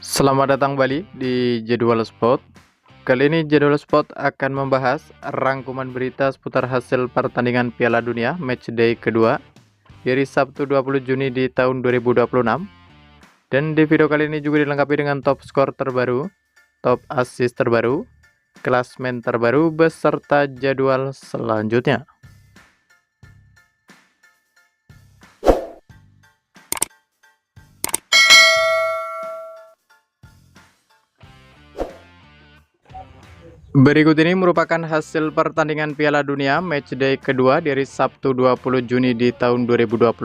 Selamat datang kembali di Jadwal Sport. Kali ini Jadwal Sport akan membahas rangkuman berita seputar hasil pertandingan Piala Dunia Matchday kedua dari Sabtu 20 Juni di tahun 2026. Dan di video kali ini juga dilengkapi dengan top skor terbaru, top assist terbaru, klasmen terbaru, beserta jadwal selanjutnya. Berikut ini merupakan hasil pertandingan Piala Dunia Matchday kedua dari Sabtu 20 Juni di tahun 2026,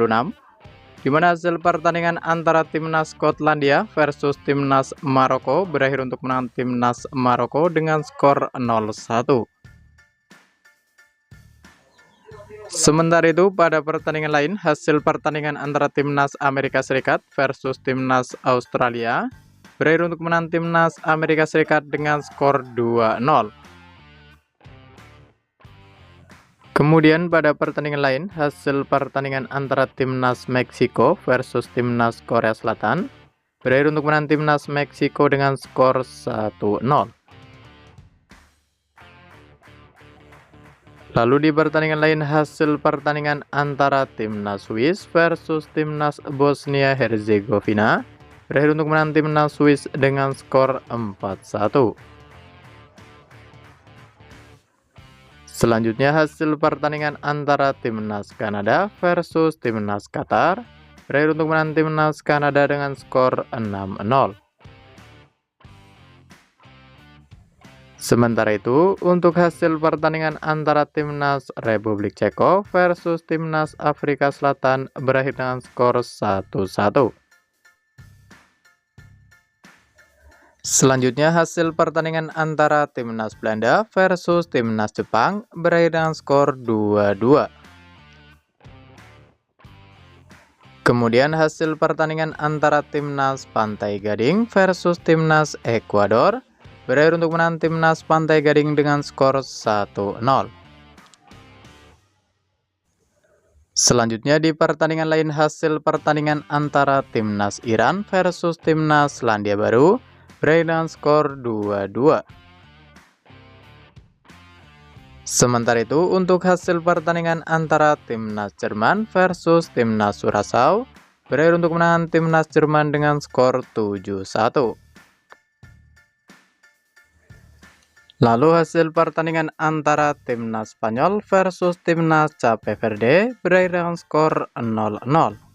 di mana hasil pertandingan antara timnas Skotlandia versus timnas Maroko berakhir untuk menang timnas Maroko dengan skor 0-1. Sementara itu, pada pertandingan lain, hasil pertandingan antara timnas Amerika Serikat versus timnas Australia berakhir untuk menang timnas Amerika Serikat dengan skor 2-0. Kemudian pada pertandingan lain, hasil pertandingan antara timnas Meksiko versus timnas Korea Selatan berakhir untuk menang timnas Meksiko dengan skor 1-0. Lalu di pertandingan lain, hasil pertandingan antara timnas Swiss versus timnas Bosnia Herzegovina berakhir untuk menang timnas Swiss dengan skor 4-1. Selanjutnya hasil pertandingan antara timnas Kanada versus timnas Qatar berakhir untuk menang timnas Kanada dengan skor 6-0. Sementara itu, untuk hasil pertandingan antara timnas Republik Ceko versus timnas Afrika Selatan berakhir dengan skor 1-1. Selanjutnya hasil pertandingan antara timnas Belanda versus timnas Jepang berakhir dengan skor 2-2. Kemudian hasil pertandingan antara timnas Pantai Gading versus timnas Ekuador berakhir untuk menang timnas Pantai Gading dengan skor 1-0. Selanjutnya di pertandingan lain, hasil pertandingan antara timnas Iran versus timnas Selandia Baru berakhir dengan skor 2-2. Sementara itu, untuk hasil pertandingan antara timnas Jerman versus timnas Curaçao berakhir untuk menang timnas Jerman dengan skor 7-1. Lalu hasil pertandingan antara timnas Spanyol versus timnas Cape Verde berakhir dengan skor 0-0.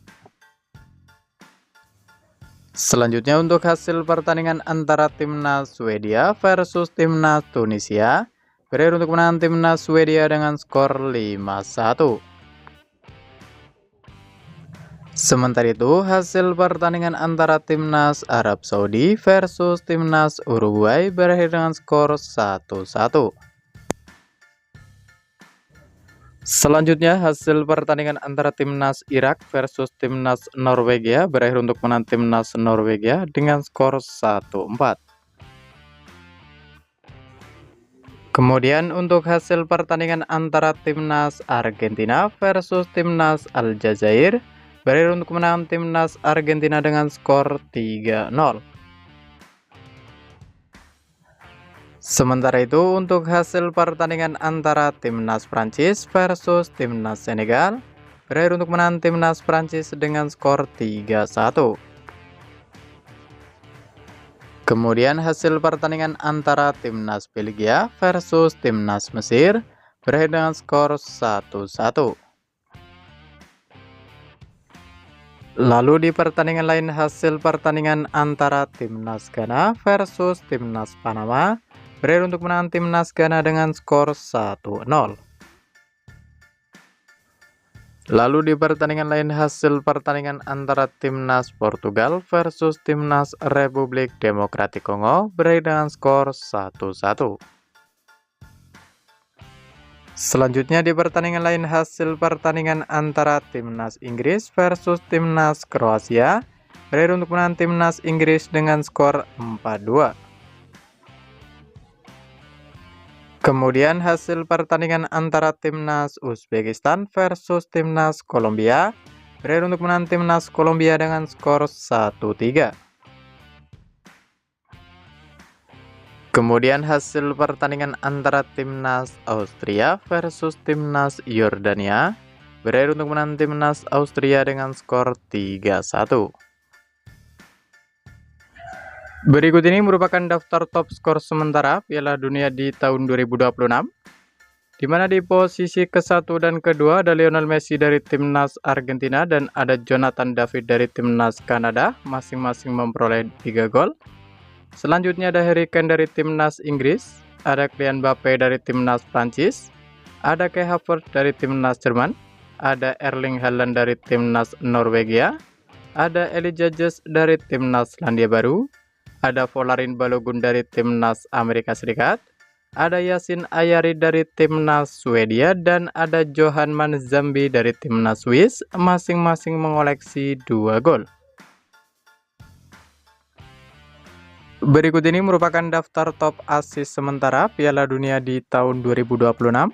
Selanjutnya untuk hasil pertandingan antara timnas Swedia versus timnas Tunisia berakhir untuk menang timnas Swedia dengan skor 5-1. Sementara itu, hasil pertandingan antara timnas Arab Saudi versus timnas Uruguay berakhir dengan skor 1-1. Selanjutnya, hasil pertandingan antara timnas Irak versus timnas Norwegia berakhir untuk menang timnas Norwegia dengan skor 1-4. Kemudian untuk hasil pertandingan antara timnas Argentina versus timnas Aljazair berakhir untuk menang timnas Argentina dengan skor 3-0. Sementara itu, untuk hasil pertandingan antara timnas Prancis versus timnas Senegal berakhir untuk menang timnas Prancis dengan skor 3-1. Kemudian hasil pertandingan antara timnas Belgia versus timnas Mesir berakhir dengan skor 1-1. Lalu di pertandingan lain, hasil pertandingan antara timnas Ghana versus timnas Panama berakhir untuk menang timnas Ghana dengan skor 1-0. Lalu di pertandingan lain, hasil pertandingan antara timnas Portugal versus timnas Republik Demokratik Kongo berakhir dengan skor 1-1. Selanjutnya di pertandingan lain, hasil pertandingan antara timnas Inggris versus timnas Kroasia berakhir untuk menang timnas Inggris dengan skor 4-2. Kemudian hasil pertandingan antara timnas Uzbekistan versus timnas Kolombia berakhir untuk menang timnas Kolombia dengan skor 1-3. Kemudian hasil pertandingan antara timnas Austria versus timnas Yordania berakhir untuk menang timnas Austria dengan skor 3-1. Berikut ini merupakan daftar top skor sementara Piala Dunia di tahun 2026, di mana di posisi ke-1 dan ke-2 ada Lionel Messi dari timnas Argentina dan ada Jonathan David dari timnas Kanada, masing-masing memperoleh 3 gol. Selanjutnya ada Harry Kane dari timnas Inggris, ada Kylian Mbappe dari timnas Prancis, ada Kai Havertz dari timnas Jerman, ada Erling Haaland dari timnas Norwegia, ada Elijah Jus dari timnas Selandia Baru, ada Folarin Balogun dari timnas Amerika Serikat, ada Yasin Ayari dari timnas Swedia, dan ada Johan Manzambi dari timnas Swiss, masing-masing mengoleksi 2 gol. Berikut ini merupakan daftar top assist sementara Piala Dunia di tahun 2026,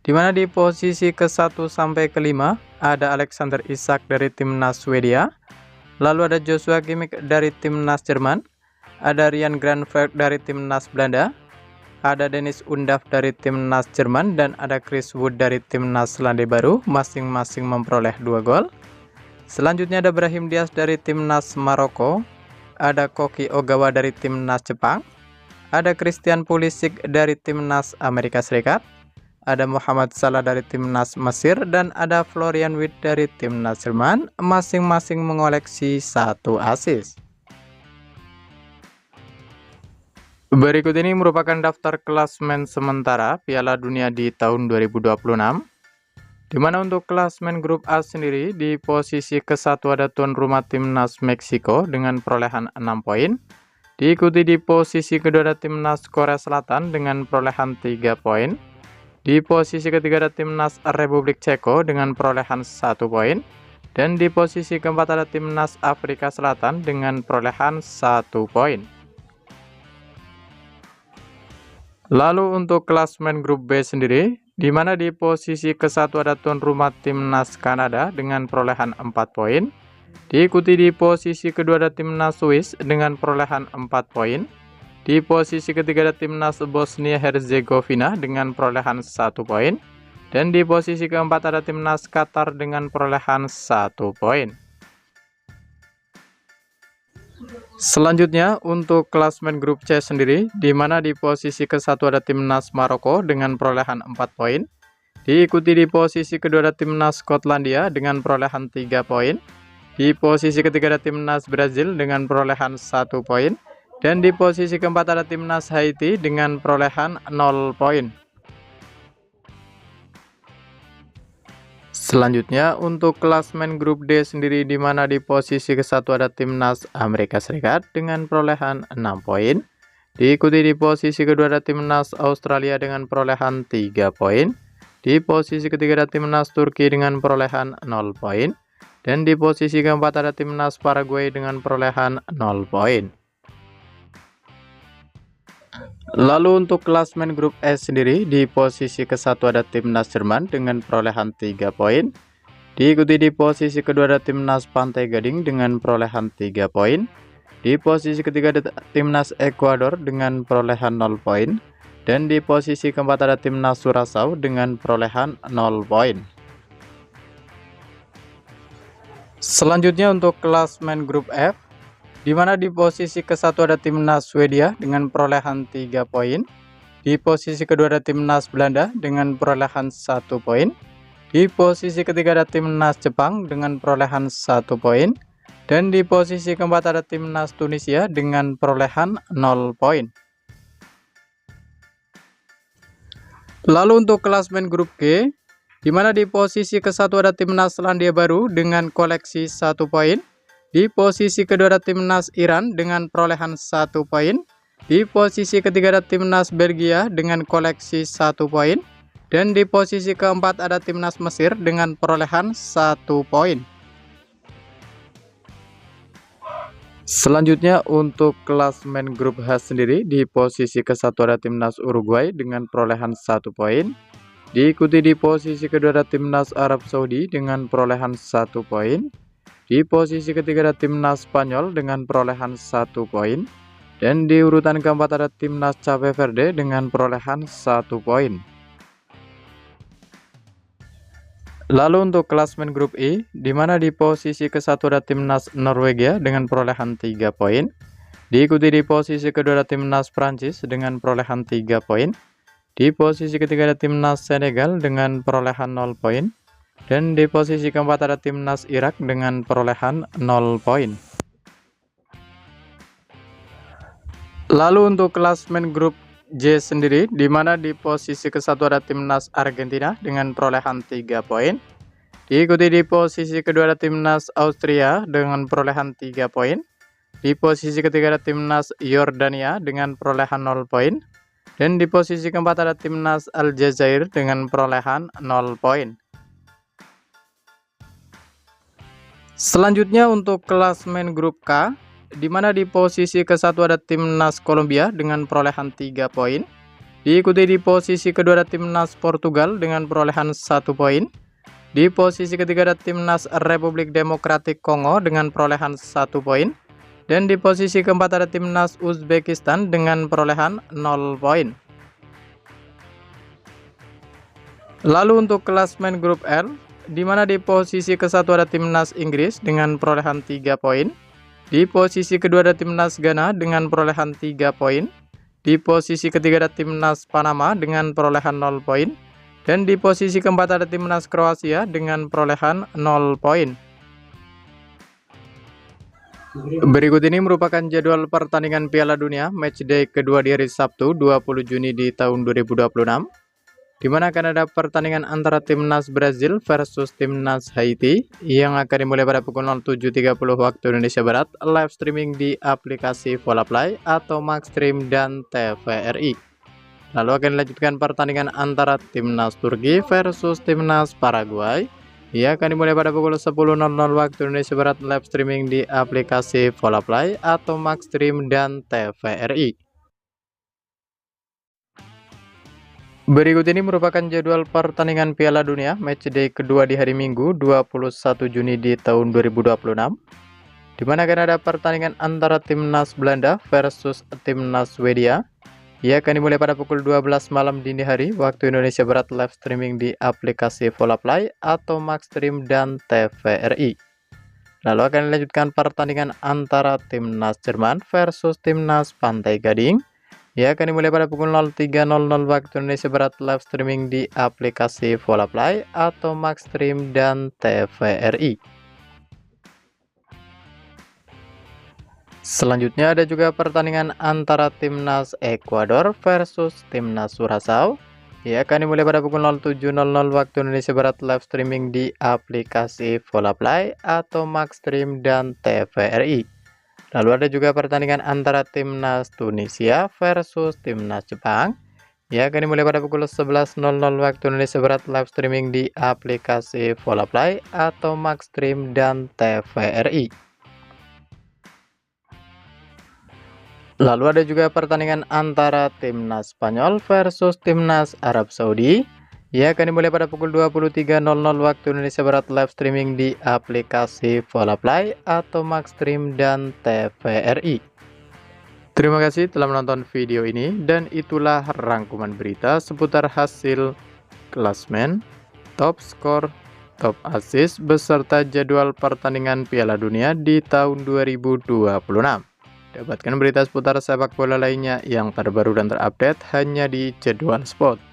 di mana di posisi ke-1 sampai ke-5 ada Alexander Isak dari timnas Swedia, lalu ada Joshua Kimmich dari timnas Jerman, ada Ryan Gravenberch dari timnas Belanda, ada Dennis Undav dari timnas Jerman, dan ada Chris Wood dari timnas Selandia Baru, masing-masing memperoleh 2 gol. Selanjutnya ada Brahim Diaz dari timnas Maroko, ada Koki Ogawa dari timnas Jepang, ada Christian Pulisic dari timnas Amerika Serikat, ada Muhammad Salah dari timnas Mesir, dan ada Florian Wirtz dari timnas Jerman, masing-masing mengoleksi 1 assist. Berikut ini merupakan daftar klasmen sementara Piala Dunia di tahun 2026, di mana untuk klasmen grup A sendiri di posisi ke-1 ada tuan rumah timnas Meksiko dengan perolehan 6 poin. Diikuti di posisi kedua ada timnas Korea Selatan dengan perolehan 3 poin. Di posisi ketiga ada timnas Republik Ceko dengan perolehan 1 poin. Dan di posisi keempat ada timnas Afrika Selatan dengan perolehan 1 poin. Lalu untuk klasmen grup B sendiri, di mana di posisi ke-1 ada tuan rumah timnas Kanada dengan perolehan 4 poin. Diikuti di posisi kedua ada timnas Swiss dengan perolehan 4 poin. Di posisi ketiga ada timnas Bosnia Herzegovina dengan perolehan 1 poin. Dan di posisi keempat ada timnas Qatar dengan perolehan 1 poin. Selanjutnya untuk klasmen grup C sendiri, di mana di posisi ke-1 ada timnas Maroko dengan perolehan 4 poin. Diikuti di posisi kedua ada timnas Skotlandia dengan perolehan 3 poin. Di posisi ketiga ada timnas Brazil dengan perolehan 1 poin. Dan di posisi keempat ada timnas Haiti dengan perolehan 0 poin. Selanjutnya untuk klasmen grup D sendiri, di mana di posisi ke-1 ada timnas Amerika Serikat dengan perolehan 6 poin. Diikuti di posisi kedua ada timnas Australia dengan perolehan 3 poin. Di posisi ketiga ada timnas Turki dengan perolehan 0 poin. Dan di posisi keempat ada timnas Paraguay dengan perolehan 0 poin. Lalu untuk klasmen grup E sendiri, di posisi ke-1 ada timnas Jerman dengan perolehan 3 poin. Diikuti di posisi kedua ada timnas Pantai Gading dengan perolehan 3 poin. Di posisi ketiga ada timnas Ekuador dengan perolehan 0 poin. Dan di posisi keempat ada timnas Curaçao dengan perolehan 0 poin. Selanjutnya untuk klasmen grup F, di mana di posisi ke-1 ada timnas Swedia dengan perolehan 3 poin. Di posisi kedua ada timnas Belanda dengan perolehan 1 poin. Di posisi ketiga ada timnas Jepang dengan perolehan 1 poin. Dan di posisi keempat ada timnas Tunisia dengan perolehan 0 poin. Lalu untuk klasmen grup G, di mana di posisi ke-1 ada timnas Selandia Baru dengan koleksi 1 poin. Di posisi kedua ada timnas Iran dengan perolehan 1 poin. Di posisi ketiga ada timnas Belgia dengan koleksi 1 poin. Dan di posisi keempat ada timnas Mesir dengan perolehan 1 poin. Selanjutnya untuk klasmen grup H sendiri, di posisi ke-1 ada timnas Uruguay dengan perolehan 1 poin. Diikuti di posisi kedua ada timnas Arab Saudi dengan perolehan 1 poin. Di posisi ketiga ada timnas Spanyol dengan perolehan 1 poin. Dan di urutan keempat ada Timnas Cape Verde dengan perolehan 1 poin. Lalu untuk klasmen grup E, di mana di posisi ke-1 ada Timnas Norwegia dengan perolehan 3 poin. Diikuti di posisi kedua ada Timnas Prancis dengan perolehan 3 poin. Di posisi ketiga ada Timnas Senegal dengan perolehan 0 poin. Dan di posisi keempat ada Timnas Irak dengan perolehan 0 poin. Lalu untuk klasmen grup J sendiri, di mana di posisi ke-1 ada Timnas Argentina dengan perolehan 3 poin. Diikuti di posisi kedua ada Timnas Austria dengan perolehan 3 poin. Di posisi ketiga ada Timnas Yordania dengan perolehan 0 poin. Dan di posisi keempat ada Timnas Aljazair dengan perolehan 0 poin. Selanjutnya untuk klasmen grup K, di mana di posisi ke-1 ada Timnas Kolombia dengan perolehan 3 poin. Diikuti di posisi kedua ada Timnas Portugal dengan perolehan 1 poin. Di posisi ketiga ada Timnas Republik Demokratik Kongo dengan perolehan 1 poin. Dan di posisi keempat ada Timnas Uzbekistan dengan perolehan 0 poin. Lalu untuk klasmen grup L, di mana di posisi ke-1 ada Timnas Inggris dengan perolehan 3 poin. Di posisi kedua ada Timnas Ghana dengan perolehan 3 poin. Di posisi ketiga ada Timnas Panama dengan perolehan 0 poin. Dan di posisi keempat ada Timnas Kroasia dengan perolehan 0 poin. Berikut ini merupakan jadwal pertandingan Piala Dunia matchday kedua di hari Sabtu 20 Juni di tahun 2026. Di mana akan ada pertandingan antara Timnas Brazil versus Timnas Haiti yang akan dimulai pada pukul 07.30 waktu Indonesia Barat, live streaming di aplikasi Volaplay atau Maxstream dan TVRI. Lalu akan dilanjutkan pertandingan antara Timnas Turki versus Timnas Paraguay yang akan dimulai pada pukul 10.00 waktu Indonesia Barat, live streaming di aplikasi Volaplay atau Maxstream dan TVRI. Berikut ini merupakan jadwal pertandingan Piala Dunia matchday kedua di hari Minggu 21 Juni di tahun 2026. Di mana akan ada pertandingan antara Timnas Belanda versus Timnas Swedia. Ia akan dimulai pada pukul 12 malam dini hari waktu Indonesia Barat, live streaming di aplikasi Volaplay atau Maxstream dan TVRI. Lalu akan dilanjutkan pertandingan antara Timnas Jerman versus Timnas Pantai Gading. Ia akan dimulai pada pukul 03.00 waktu Indonesia Barat, live streaming di aplikasi Volaplay atau Maxstream dan TVRI. Selanjutnya ada juga pertandingan antara Timnas Ekuador versus Timnas Curaçao. Ia akan dimulai pada pukul 07.00 waktu Indonesia Barat, live streaming di aplikasi Volaplay atau Maxstream dan TVRI. Lalu ada juga pertandingan antara Timnas Tunisia versus Timnas Jepang. Ia akan dimulai pada pukul 11.00 waktu Indonesia Barat, live streaming di aplikasi Volaplay atau Maxstream dan TVRI. Lalu ada juga pertandingan antara Timnas Spanyol versus Timnas Arab Saudi. Ia akan dimulai pada pukul 23.00 waktu Indonesia Barat, live streaming di aplikasi Volaplay atau Maxstream dan TVRI. Terima kasih telah menonton video ini dan itulah rangkuman berita seputar hasil klasmen, top skor, top assist beserta jadwal pertandingan Piala Dunia di tahun 2026. Dapatkan berita seputar sepak bola lainnya yang terbaru dan terupdate hanya di Jadwal Sport.